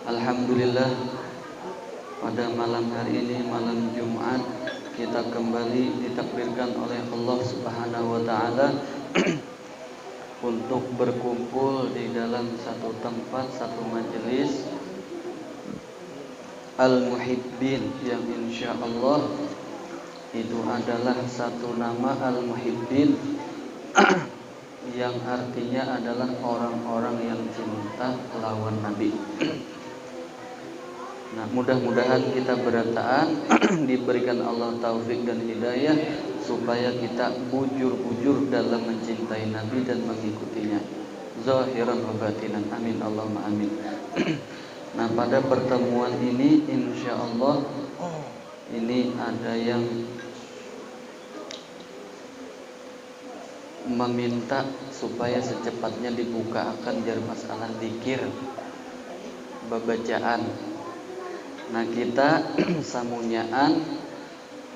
Alhamdulillah, pada malam hari ini, malam Jumat, kita kembali ditakdirkan oleh Allah Subhanahu wa taala untuk berkumpul di dalam satu tempat, satu majelis Al-Muhibbin, yang insyaallah itu adalah satu nama Al-Muhibbin yang artinya adalah orang-orang yang cinta lawan Nabi. Nah, mudah-mudahan kita berataan diberikan Allah taufik dan hidayah supaya kita bujur-bujur dalam mencintai Nabi dan mengikutinya zahiran wa batinan. Amin Allahumma amin. Nah, pada pertemuan ini insyaallah ini ada yang meminta supaya secepatnya dibuka akan jar masalah zikir babacaan. Nah, kita samunyaan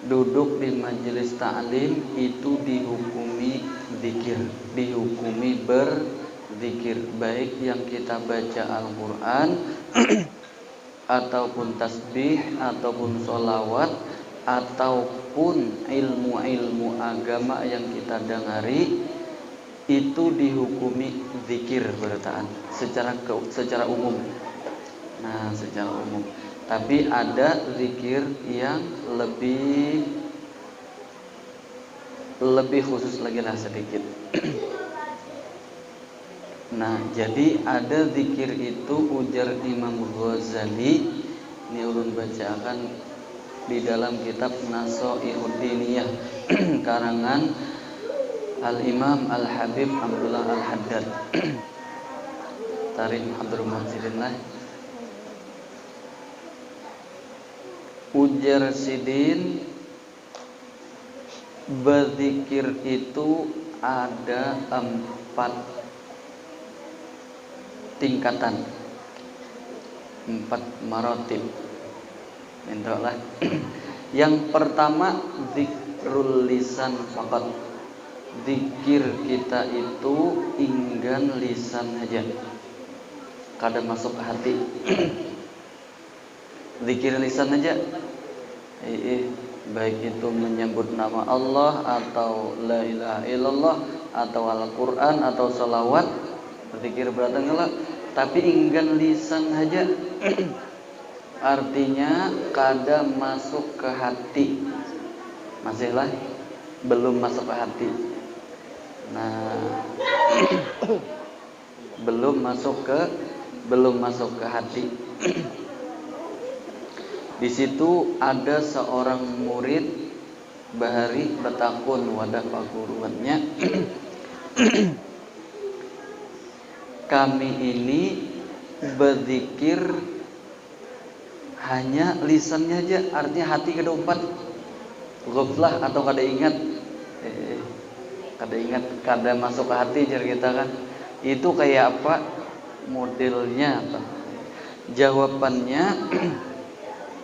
duduk di majelis ta'lim itu dihukumi zikir, dihukumi berzikir, baik yang kita baca Al-Qur'an ataupun tasbih ataupun sholawat ataupun ilmu-ilmu agama yang kita dengari itu dihukumi zikir berataan secara umum. Nah, secara umum. Tapi ada zikir yang lebih khusus lagi lah sedikit. Nah, jadi ada zikir itu ujar Imam Ghazali, ini ulun bacakan di dalam kitab Nashai'ud Diniyah karangan Al-Imam Al-Habib Abdullah Al-Haddad. Tarikh Abdul Muhsinillah. Ujar sidin, berzikir itu ada 4 tingkatan, 4 maratib. Insyaallah. Yang pertama zikrul lisan faqat. Zikir kita itu inggan lisan aja, kada masuk ke hati. Zikir lisan aja, baik itu menyebut nama Allah atau la ilaha illallah atau Al-Quran atau salawat, zikir beratanglah, tapi inggan lisan aja. Artinya kada masuk ke hati, masihlah belum masuk ke hati. Nah, belum masuk ke hati. Di situ ada seorang murid bahari betakun wadah paguruannya, kami ini berzikir hanya lisannya aja, artinya hati kada umpat, ghaflah atau kada ingat, kada masuk ke hati jar kita kan. Itu kayak apa modelnya? Jawabannya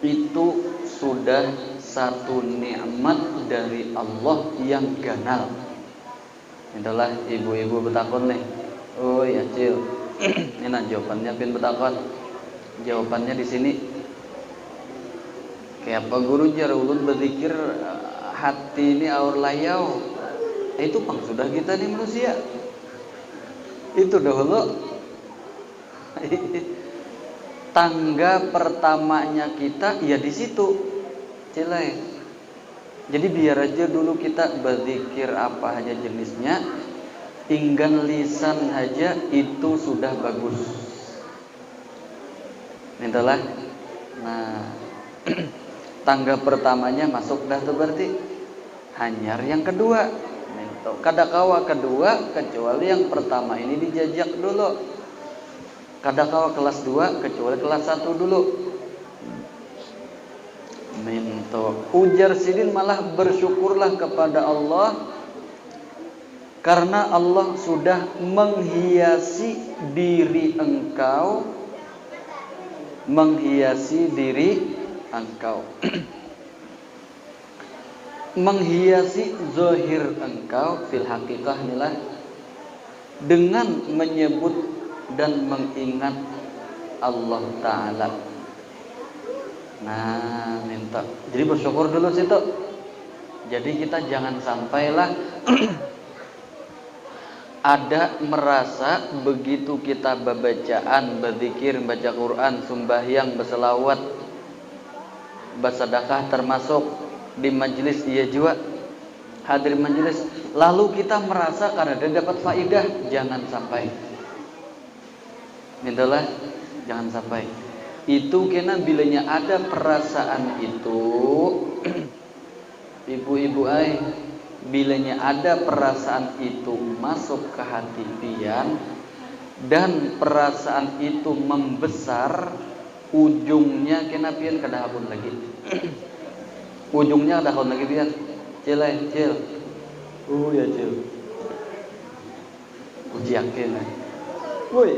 itu sudah satu nikmat dari Allah yang ganal. Itulah ibu-ibu betakon nih. Oh ya cil, ini nah jawabannya pin betakon. Jawabannya di sini. Kayak apa guru jar ulun berzikir hati ini aur layau. Itu pang sudah kita di manusia. Itu dahulu. Tangga pertamanya kita ya di situ, cilai. Jadi biar aja dulu kita berzikir apa aja jenisnya, inggan lisan aja itu sudah bagus. Itulah. Nah, tangga pertamanya masuk dah tuh berarti. Hanyar yang kedua. Kada kawa kedua kecuali yang pertama ini dijajak dulu. Kada kawa kelas 2 kecuali kelas 1 dulu. Minto. Ujar sidin malah bersyukurlah kepada Allah karena Allah sudah menghiasi diri engkau, menghiasi zahir engkau fil hakikah nilah dengan menyebut dan mengingat Allah Ta'ala. Nah, minta. Jadi bersyukur dulu situ. Jadi kita jangan sampailah ada merasa begitu kita bacaan, berzikir, baca Quran, sembahyang, berselawat, bersedekah, termasuk di majelis iya juga hadir majelis, lalu kita merasa karena dia dapat faidah. Jangan sampai. Itulah, jangan sampai. Itu kena bilanya ada perasaan itu ibu-ibu bilanya ada perasaan itu masuk ke hati pian dan perasaan itu membesar, ujungnya kena pian kada hakun lagi. Ujungnya kada hakun lagi pian. Cil. Ya cil. Uji yakin. Woi.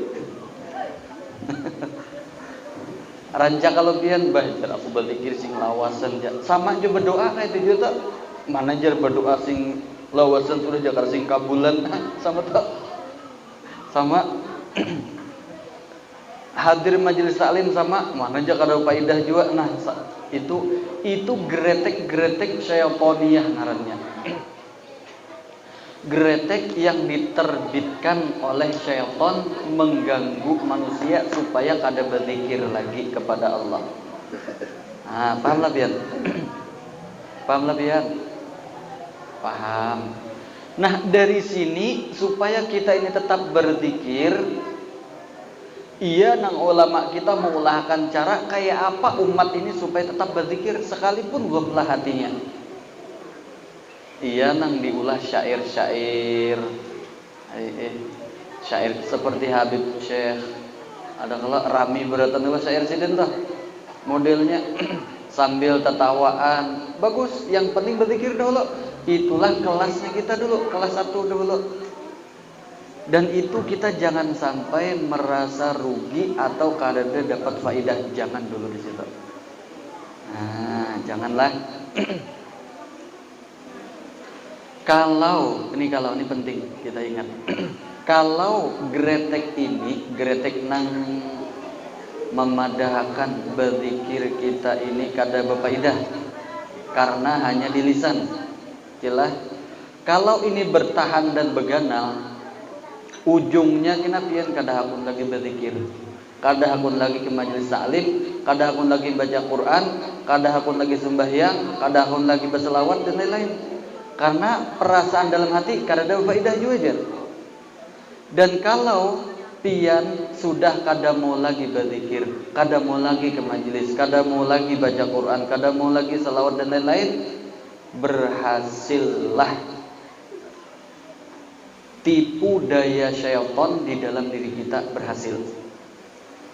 Ranca kalau pian baca aku berzikir sing lawasan sama aja berdoa kayak itu juga. Manajer berdoa sing lawasan sudah jakar sing kabulan sama tak sama hadir majelis taklim sama manajer kada faidah juga. Nah itu gretek syaitaniyah ngarannya. Gretek yang diterbitkan oleh syaitan mengganggu manusia supaya kada berzikir lagi kepada Allah. Nah, paham lah pian? Paham lah pian? Paham. Nah, dari sini supaya kita ini tetap berzikir, iya nang ulama kita mengulahkan cara kayak apa umat ini supaya tetap berzikir sekalipun gelaplah hatinya. Iya nang diulah syair-syair syair seperti Habib Syekh. Ada kalau Rami beratan juga syair sidin tuh modelnya sambil tertawaan bagus. Yang penting berzikir dulu. Itulah kelasnya kita dulu, kelas 1 dulu. Dan itu kita jangan sampai merasa rugi atau kada dapat faidah. Jangan dulu di situ. Nah, janganlah. Kalau ini penting kita ingat. Kalau gretek nang memadahkan berzikir kita ini kada berfaedah karena hanya di lisan. Jelas. Kalau ini bertahan dan berganal, ujungnya kena pian kada hakun lagi berzikir, kada hakun lagi ke majelis taklim, kada hakun lagi baca Quran, kada hakun lagi sembahyang, kada hakun lagi berselawat dan lain-lain. Karena perasaan dalam hati kada ada faedah juga aja. Dan kalau pian sudah kada mau lagi berzikir, kada mau lagi ke majelis, kada mau lagi baca Quran, kada mau lagi selawat dan lain-lain, berhasillah tipu daya syaitan di dalam diri kita berhasil.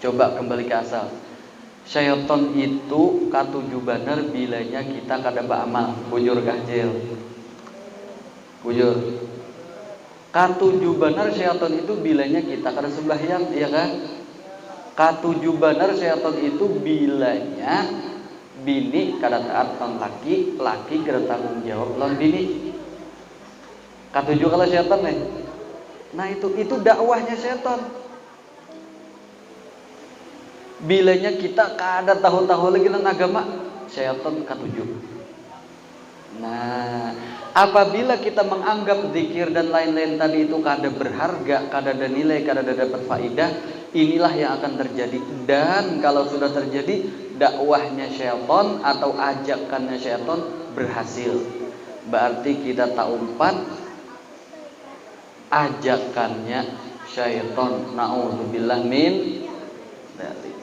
Coba kembali ke asal. Syaitan itu katuju benar bilanya kita kada beramal. Bujur gahjel. Bujur. Katuju benar syaitan itu bilanya kita kada sembahyang, ya kan? Katuju benar syaitan itu bilanya bini kada taat lawan laki, laki kada tanggung jawab lawan bini. Katuju kalau syaitan nih. Nah itu dakwahnya syaitan. Bilanya kita kada tahu-tahu lagi dalam agama, syaitan katuju. Nah, apabila kita menganggap zikir dan lain-lain tadi itu kada berharga, kada ada nilai, kada ada dapat faidah, inilah yang akan terjadi. Dan kalau sudah terjadi, dakwahnya syaitan atau ajakannya syaitan berhasil. Berarti kita tak umpat ajakannya syaitan. Na'udzubillah min dzalik.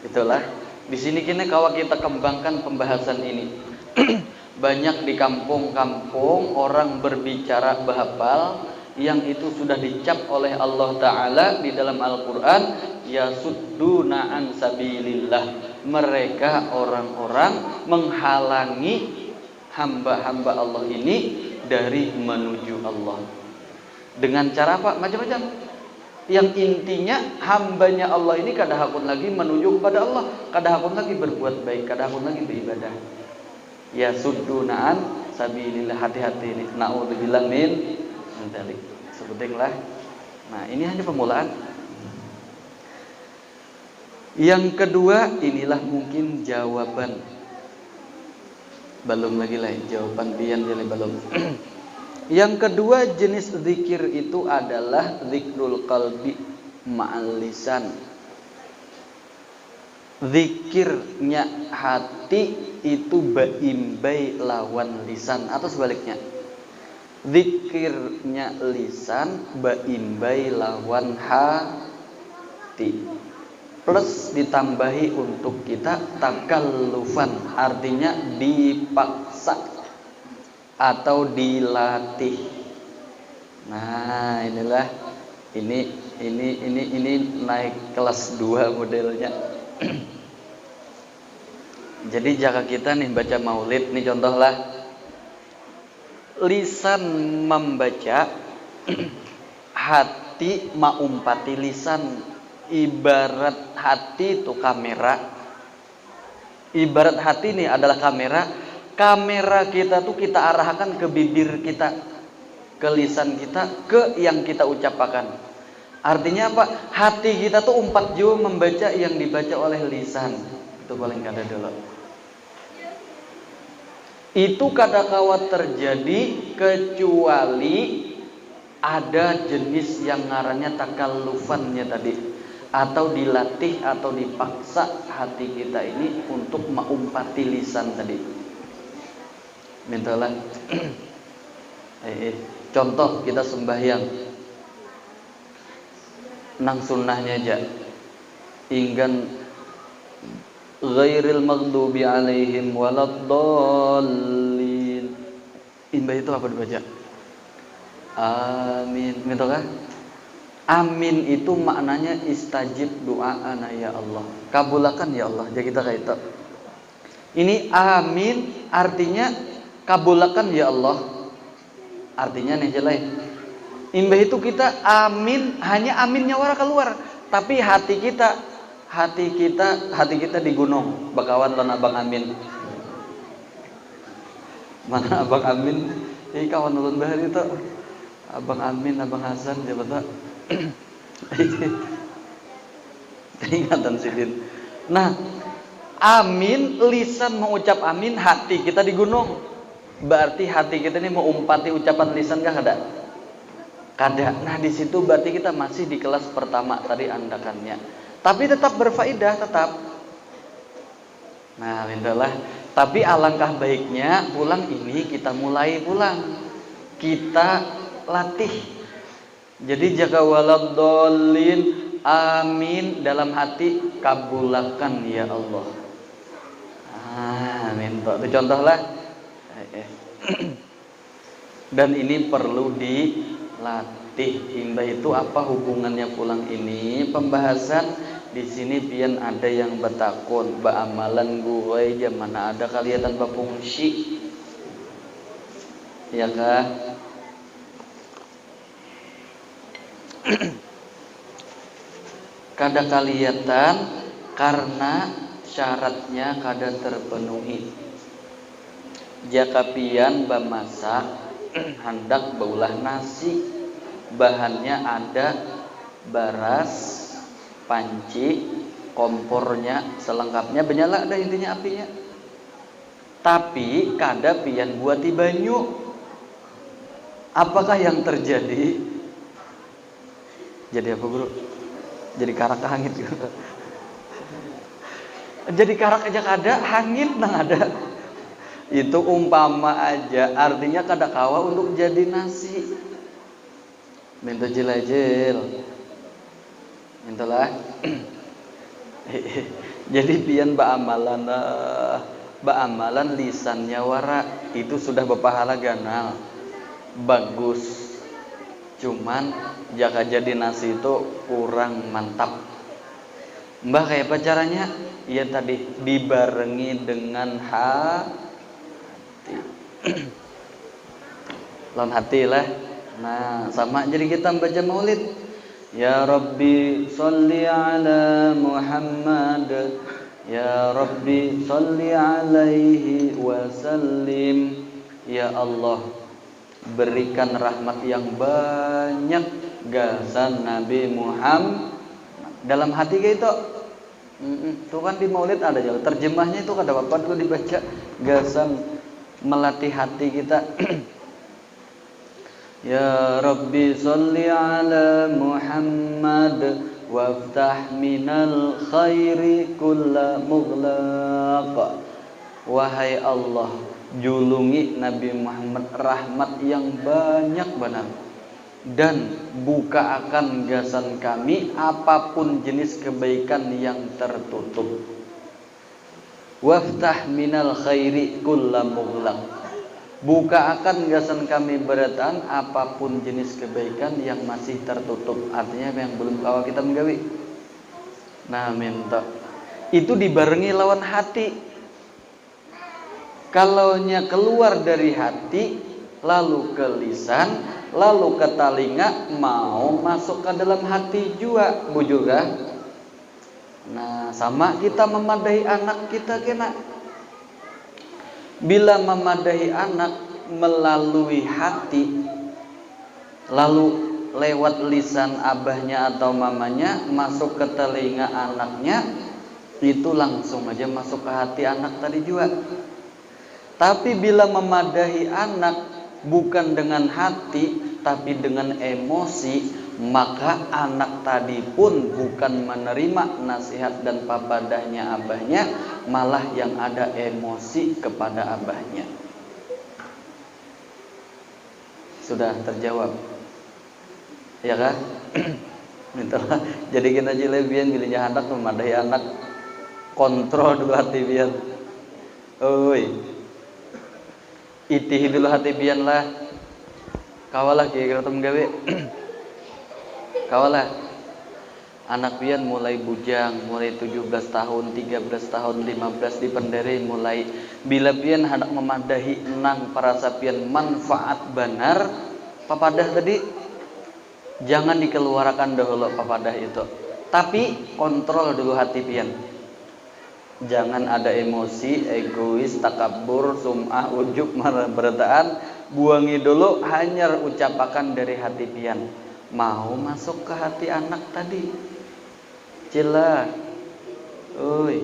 Itulah. Di sini kini kalau kita kembangkan pembahasan ini. Banyak di kampung-kampung orang berbicara bahapal yang itu sudah dicap oleh Allah Ta'ala di dalam Al-Quran, yasudduna an sabilillah. Mereka orang-orang menghalangi hamba-hamba Allah ini dari menuju Allah. Dengan cara apa? Macam-macam. Yang intinya hambanya Allah ini kada hakun lagi menuju kepada Allah, kada hakun lagi berbuat baik, kada hakun lagi beribadah. Ya suddunaan sabilillah, hati-hati ini. Na'udzubillah min dzalik. Sebutinglah. Nah, ini hanya permulaan. Yang kedua, inilah mungkin jawaban. Belum lagi lah, jawaban pian jadi belum. Yang kedua jenis zikir itu adalah zikrul qalbi ma'al lisan. Zikirnya hati itu baimbai lawan lisan, atau sebaliknya. Zikirnya lisan baimbai lawan hati. Plus ditambahi untuk kita takallufan, artinya dipaksa atau dilatih. Nah, inilah ini naik kelas 2 modelnya. Jadi jika kita nih baca maulid nih, contohlah lisan membaca, hati maumpati lisan. Ibarat hati itu kamera. Ibarat hati ini adalah kamera. Kamera kita tuh kita arahkan ke bibir kita, ke lisan kita, ke yang kita ucapkan. Artinya apa? Hati kita tuh umpat jauh membaca yang dibaca oleh lisan. Itu paling kada dulu. Itu kadangkala terjadi kecuali ada jenis yang ngarannya takallufannya tadi, atau dilatih atau dipaksa hati kita ini untuk maumpati lisan tadi. Mintalah contoh kita sembahyang nang sunnahnya aja, inggan ghairil maghdubi alaihim waladdallin. Imbah itu apa dibaca? Amin. Gitu kan? Amin itu maknanya istajib doa'ana ya Allah. Kabulakan ya Allah. Jadi kita kayak itu. Ini amin artinya kabulakan ya Allah. Artinya nih jelek. Imbah itu kita amin, hanya aminnya wara keluar, tapi hati kita di gunung. Bakawan lan Abang Amin. Mana Abang Amin? Ini kawan ulun bahari itu. Abang Amin, Abang Hasan, siapa tak? Ingatan sidin. Nah, amin, lisan mengucap amin, hati kita di gunung. Berarti hati kita ini mau umpati ucapan lisan kah kada? Kada. Nah, di situ berarti kita masih di kelas pertama tadi andakannya. Tapi tetap berfaedah, tetap. Nah, indalah. Tapi alangkah baiknya pulang ini kita mulai pulang. Kita latih. Jadi jaga waladdallin, amin dalam hati, kabulakan ya Allah. Amin. Itu contohlah. Dan ini perlu dilatih. Imbah itu apa hubungannya pulang ini? Pembahasan di sini pian ada yang bertakun, amalan gue jam mana ada kalian tanpa fungsi. Ya kah? Kada kelihatan karena syaratnya kada terpenuhi. Jaka pian bamasak hendak baulah nasi, bahannya ada beras, panci, kompornya selengkapnya, benyala ada intinya apinya. Tapi kada pian buati banyu. Apakah yang terjadi? Jadi apa bro? Jadi karak hangit gitu. Jadi karak aja kada, hangit nang ada. Itu umpama aja, artinya kada kawa untuk jadi nasi. Minta jelajel. Mintalah. Jadi pian amalan lisannya wara itu sudah berpahala ganal. Bagus. Cuman jika jadi nasi itu kurang mantap. Mbah kayak apa caranya? Ya tadi dibarengi dengan hati. Lawan hati lah. Nah, sama jadi kita baca maulid. Ya Rabbi sholli ala Muhammad. Ya Rabbi sholli alaihi wasallim. Ya Allah, berikan rahmat yang banyak gasan Nabi Muhammad. Dalam hati kita Itu kan di Maulid ada ya. Terjemahnya itu kata Bapak dulu dibaca gasan melatih hati kita. Ya Rabbi sholli ala Muhammad waftah minal khairi kulla mughlaq. Wahai Allah, julungi Nabi Muhammad rahmat yang banyak benar, dan buka akan gasan kami apapun jenis kebaikan yang tertutup. Waftah minal khairi kulla mughlaq. Buka akan gasan kami berataan apapun jenis kebaikan yang masih tertutup. Artinya yang belum awal kita menggawi. Nah minta itu dibarengi lawan hati. Kalaunya keluar dari hati, lalu ke lisan, lalu ke telinga, mau masuk ke dalam hati juga, bujurah. Nah sama kita memadahi anak kita kena. Bila memadahi anak melalui hati, lalu lewat lisan abahnya atau mamanya masuk ke telinga anaknya, itu langsung aja masuk ke hati anak tadi juga. Tapi bila memadahi anak bukan dengan hati tapi dengan emosi, maka anak tadi pun bukan menerima nasihat dan papadahnya abahnya, malah yang ada emosi kepada abahnya. Sudah terjawab, ya kan? Mintalah jadikan aja lebihan bilanya anak memadahi anak, kontrol dulu hati bian. Oi, itih dulu hati bian lah. Kawalah kira-kira menggawe. Kawalah anak pian mulai bujang, mulai 17 tahun, 13 tahun, 15 dipendere mulai bila pian hendak memadahi nang parasa pian manfaat benar papadah tadi, jangan dikeluarkan dahulu papadah itu, tapi kontrol dulu hati pian. Jangan ada emosi, egois, takabur, sum'ah, ujub, berataan, buangi dulu, hanya ucapakan dari hati pian. Mau masuk ke hati anak tadi, cila, oi,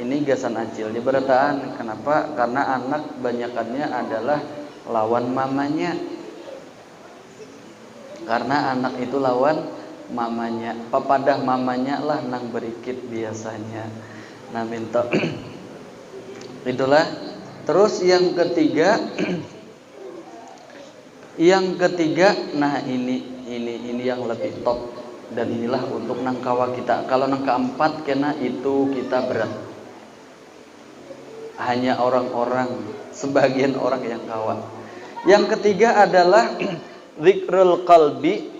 ini gasan acilnya berataan. Kenapa? Karena anak banyakannya adalah lawan mamanya. Karena anak itu lawan mamanya, papadah mamanya lah nang berikit biasanya. Nah minta itulah. Terus yang ketiga. Yang ketiga, nah ini yang lebih top, dan inilah untuk nangkawa kita. Kalau nang keempat kena itu kita berat. Hanya orang-orang, sebagian orang yang kawa. Yang ketiga adalah zikrul qalbi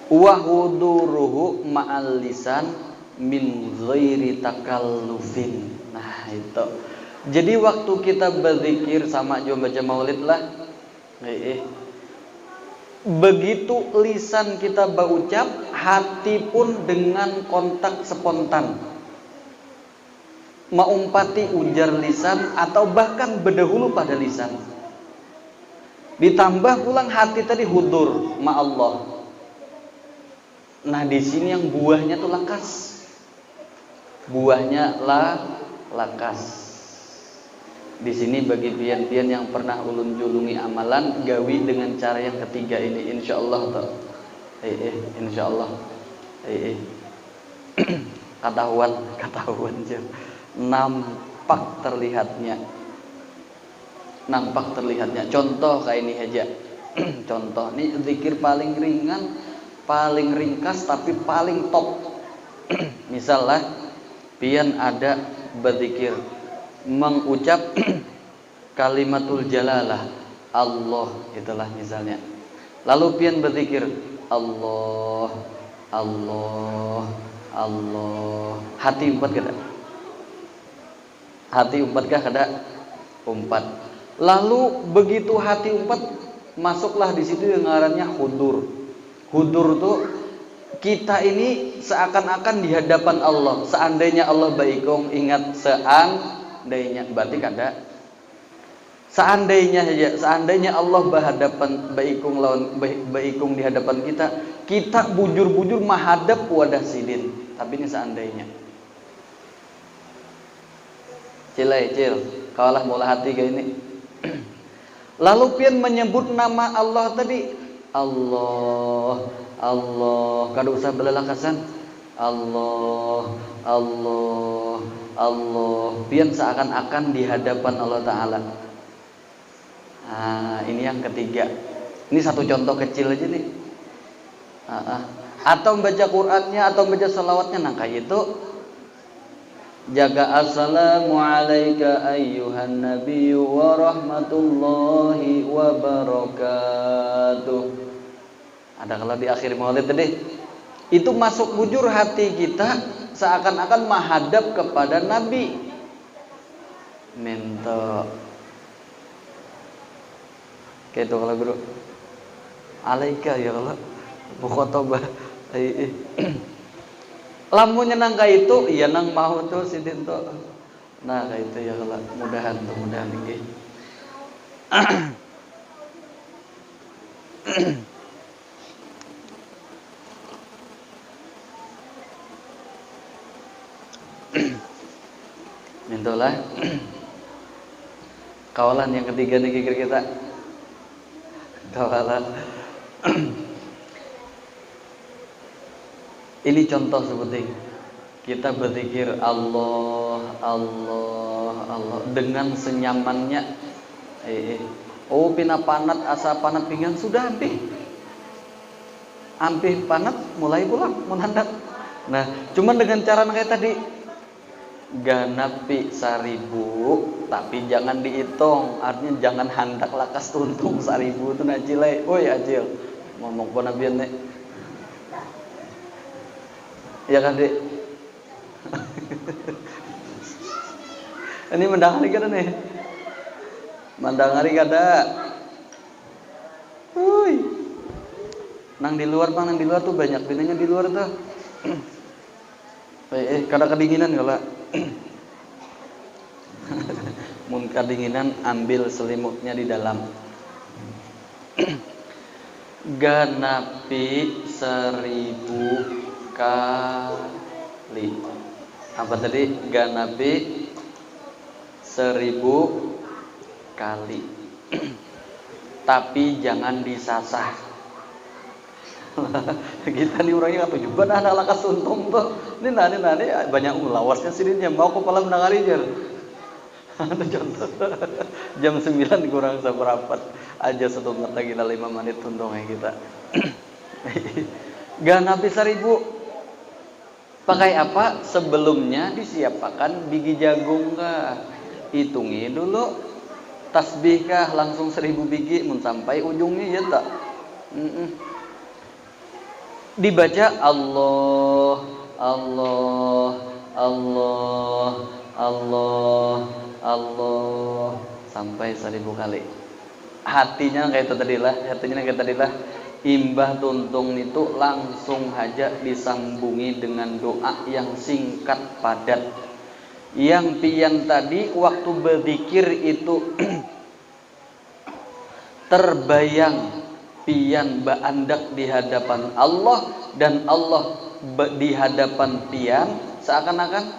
wa huduruhu ma'al lisan min ghairi takallufin. Nah itu. Jadi waktu kita berzikir sama juga baca maulid lah, begitu lisan kita berucap, hati pun dengan kontak spontan, meumpati ujar lisan atau bahkan berdahulu pada lisan. Ditambah pulang hati tadi hudur ma Allah. Nah di sini yang buahnya tuh lakas, buahnya lakas. Di sini bagi pian-pian yang pernah ulun julungi amalan, gawi dengan cara yang ketiga ini, insyaallah toh. Insyaallah. Ketahuan je. Nampak terlihatnya. Contoh kayak ini aja. Contoh, ini zikir paling ringan, paling ringkas tapi paling top. Misalnya pian ada berzikir mengucap kalimatul jalalah Allah, itulah misalnya. Lalu pian berzikir Allah, Allah, Allah. Hati umpat kada? Hati umpatkah kada? Umpat. Lalu begitu hati umpat, masuklah di situ yang ngarannya hudur. Hudur tuh kita ini seakan-akan di hadapan Allah. Seandainya Allah baikong, ingat seandainya berarti kada Seandainya Allah berhadapan baikung di hadapan kita bujur-bujur mahadap wadah sidin. Tapi ini seandainya. Cil, kawalah mula hati kayak ini. Lalu pian menyebut nama Allah tadi. Allah. Kada usah belelakasan. Allah. Pian seakan-akan di hadapan Allah Ta'ala. Ini yang ketiga. Ini satu contoh kecil aja nih. Atau membaca Qur'annya atau membaca salawatnya, nah kayak itu. Jaga assalamu alayka ayyuhan nabiyyu wa rahmatullahi wa barakatuh. Ada kalau di akhir maulid tadi. Itu masuk bujur hati kita seakan-akan menghadap kepada Nabi. Minta. Kayak itu kalau guru. Alaika ya kalau bukhotobah. Lamunnya nangka itu, iya nang mau tuh sidin tuh. Nah kayak itu ya kalau mudahan ini. Mintolah. Kawalan yang ketiga nih kikir kita. Kawalan. Ini contoh seperti kita berzikir Allah dengan senyamannya. Pina panat asa panat pinggan sudah ampih panat mulai pulang menhandap. Nah, cuman dengan cara kayak tadi ganapi 1000 tapi jangan dihitung, artinya jangan handak lakas tuntung 1000 itu najilai. Woi ajil ngomong pun nabian nih. Ya kan Dek? Ini mendangari kada nih? Mendangari kada? Wuih. Nang di luar tuh banyak binanya di luar tuh. Kada kedinginan kalau. Mun kedinginan ambil selimutnya di dalam. Ganapi 1000 kali. Apa tadi? Ganapi 1000 kali. Tapi jangan disasah. Kita nih orangnya apa juga anak lakas untung tuh. Ini banyak ulawasnya sini mau kepala menangari jar. Ada contoh. Jam 9 kurang seperempat aja 1 menit lagi 5 menit untungnya kita. Ganapi 1000. Pakai apa? Sebelumnya disiapkan biji jagung kah? Hitungi dulu. Tasbih kah? Langsung 1000 biji mun sampai ujungnya ya tak? Dibaca Allah sampai 1000 kali. Hatinya kayak tadi lah. Imbah tuntung itu langsung aja disambungi dengan doa yang singkat padat. Yang pian tadi waktu berzikir itu terbayang pian baandak di hadapan Allah dan Allah di hadapan pian, seakan-akan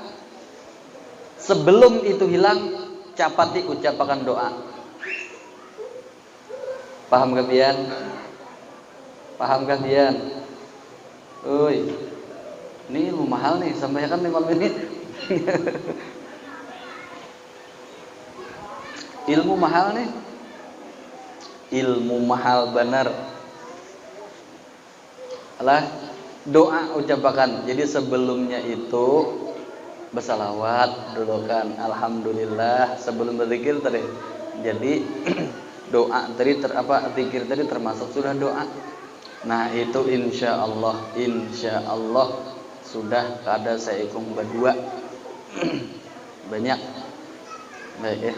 sebelum itu hilang capati ucapakan doa. Paham gak pian? Paham kan pian? Ini ilmu mahal nih, sampaikan 5 menit. Ilmu mahal nih. Ilmu mahal benar. Alah, doa ucapakan. Jadi sebelumnya itu bersalawat dulu kan. Alhamdulillah sebelum berzikir tadi. Jadi doa tadi zikir tadi termasuk sudah doa. Nah itu insya Allah sudah kada seikung berdua. Banyak baik ya.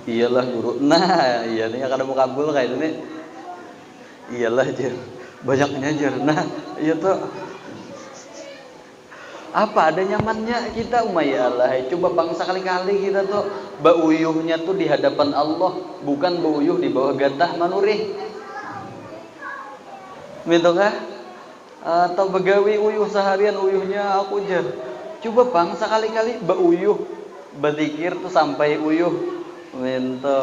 Iyalah guru. Nah iya nih kada mau kabul kayak ini. Iyalah jer banyaknya jer. Nah iya tuh Apa ada nyamannya kita umayalah. Coba bangsa kali-kali kita tuh bauyuhnya tuh di hadapan Allah, bukan bauyuh di bawah gatah manurih. Gitu kah? Atau begawi uyuh seharian uyuhnya aku jar. Coba bangsa kali-kali bauyuh berzikir tuh sampai uyuh. Minta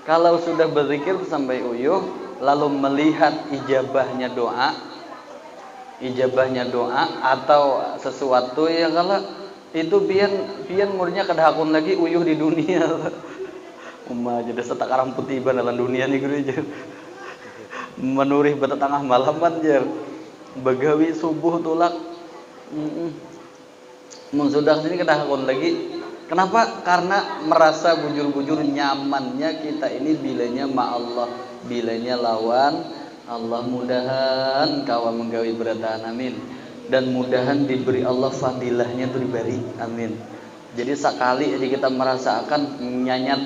kalau sudah berzikir tuh sampai uyuh, lalu melihat ijabahnya doa atau sesuatu yang kalau itu pian murnya kedahakun lagi uyuh di dunia. Umma jadi setakaran putih dalam dunia nih guru aja. Menurih beta tengah malaman jar. Begawi subuh tulak. Mun sudah sini kedahakun lagi. Kenapa? Karena merasa bujur-bujur nyamannya kita ini bilanya ma Allah, bilanya lawan Allah. Mudahan kawan menggawi berataan, amin. Dan mudahan diberi Allah fadilahnya itu diberi, amin. Jadi sekali aja kita merasakan nyanyat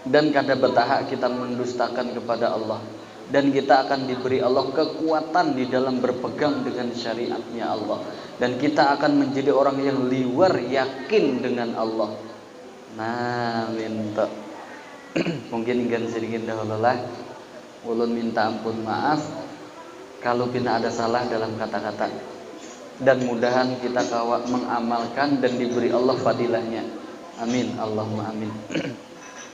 dan kada betahak kita mendustakan kepada Allah, dan kita akan diberi Allah kekuatan di dalam berpegang dengan syariatnya Allah, dan kita akan menjadi orang yang liwar yakin dengan Allah. Nah, minta mungkin ingin sedikit dahulu lah. Ulun minta ampun maaf kalau pina ada salah dalam kata-kata, dan mudahan kita kawa mengamalkan dan diberi Allah fadilahnya. Amin, Allahumma amin.